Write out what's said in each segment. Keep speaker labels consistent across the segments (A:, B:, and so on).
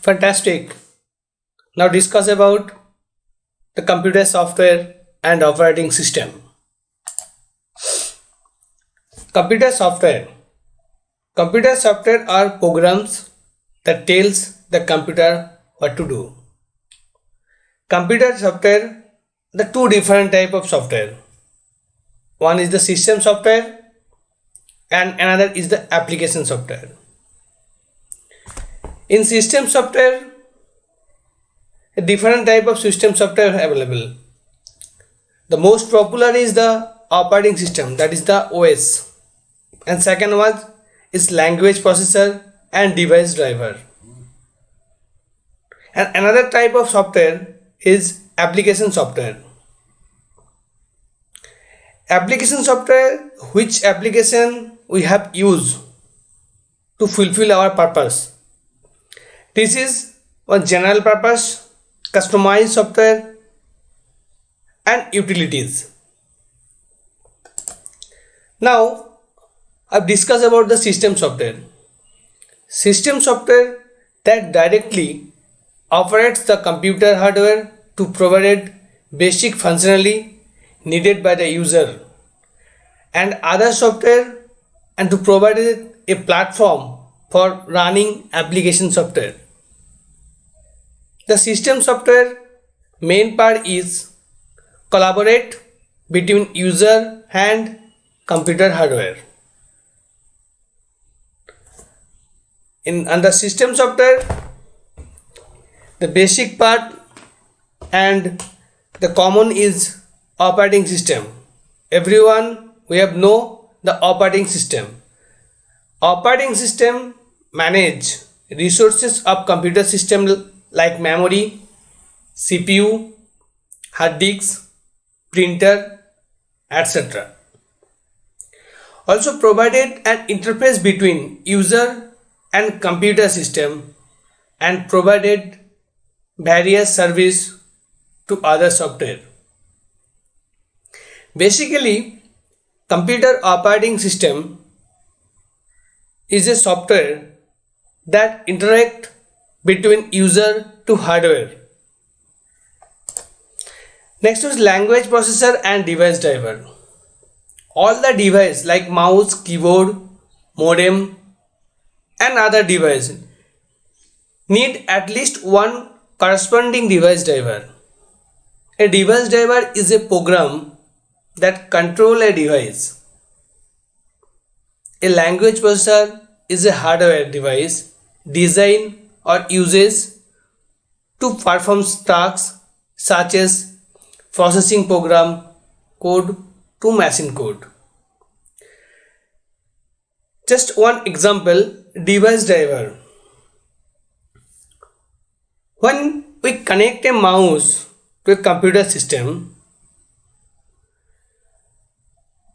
A: Fantastic. Now discuss about the computer software and operating system. Computer software. Computer software are programs that tells the computer what to do. Computer software, the two different type of software. One is the system software and another is the application software. In system software, a different type of system software available. The most popular is the operating system, that is the OS, and second one is language processor and device driver. And another type of software is application software. Application software, which application we have used to fulfill our purpose. This is one general purpose, customized software and utilities. Now I've discussed about the system software. System software that directly operates the computer hardware to provide basic functionality needed by the user and other software and to provide a platform for running application software. The system software main part is collaborate between user and computer hardware. Under system software, the basic part and the common is operating system. Everyone we have know the operating system. Operating system manage resources of computer system like memory, CPU, hard disk, printer, etc. Also provided an interface between user and computer system and provided various service to other software. Basically, computer operating system is a software that interact between user to hardware. Next is language processor and device driver. All the device like mouse, keyboard, modem and other device need at least one corresponding device driver. A device driver is a program that control a device. A language processor is a hardware device designed or uses to perform tasks such as processing program code to machine code. Just one example, device driver. When we connect a mouse to a computer system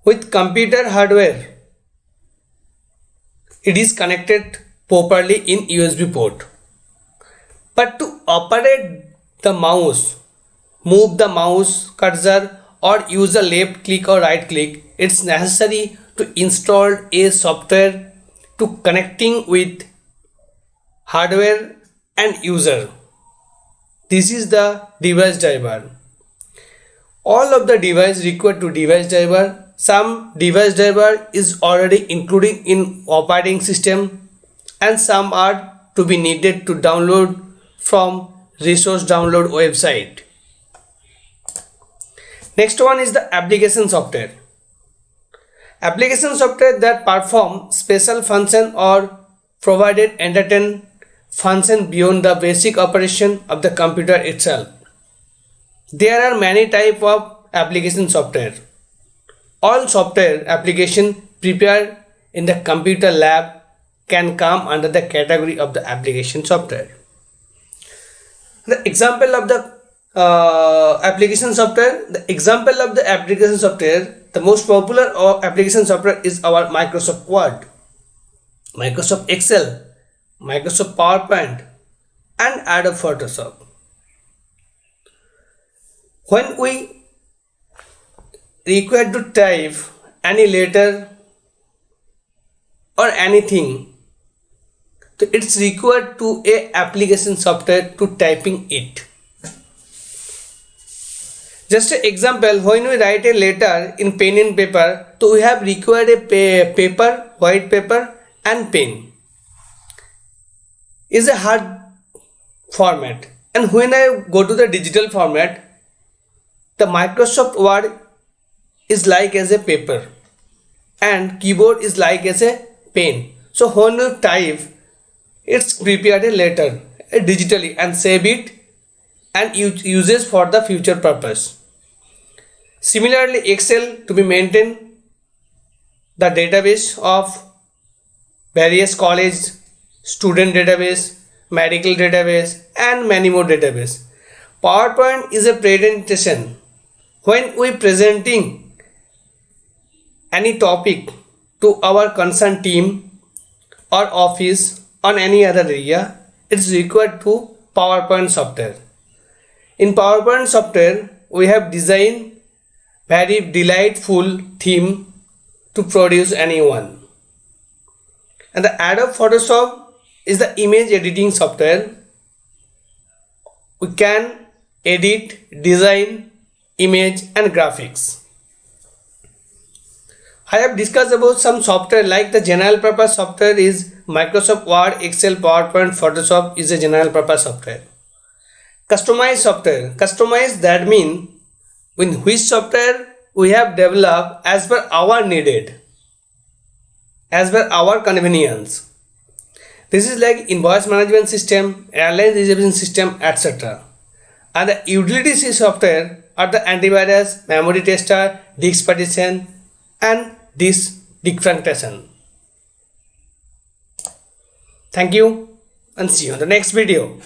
A: with computer hardware, it is connected properly in USB port. But to operate the mouse, move the mouse cursor or use a left click or right click, it's necessary to install a software to connecting with hardware and user. This is the device driver. All of the device required to device driver. Some device driver is already included in operating system and some are to be needed to download from resource download website. Next one is the application software. Application software that perform special function or provided entertain function beyond the basic operation of the computer itself. There are many types of application software. All software application prepared in the computer lab can come under the category of the application software. The example of the application software. The most popular application software is our Microsoft Word, Microsoft Excel, Microsoft PowerPoint and Adobe Photoshop. When we require to type any letter or anything, So it's required to a application software to typing it. Just an example, when we write a letter in pen and paper, so we have required a paper, white paper and pen. Is a hard format, and when I go to the digital format, the Microsoft Word is like as a paper and keyboard is like as a pen. So when you type, it's prepared a letter digitally and save it and uses for the future purpose. Similarly, Excel to be maintained the database of various college, student database, medical database and many more database. PowerPoint is a presentation. When we presenting any topic to our concerned team or office on any other area, it's required to PowerPoint software. In PowerPoint software, we have designed very delightful theme to produce anyone. And the Adobe Photoshop is the image editing software. We can edit, design, image and graphics. I have discussed about some software like the general purpose software is Microsoft Word, Excel, PowerPoint, Photoshop is a general purpose software. Customized software. Customized, that means in which software we have developed as per our needed, as per our convenience. This is like invoice management system, airline reservation system, etc. And the utility software are the antivirus, memory tester, disk partition and disk defragmentation. Thank you and see you in the next video.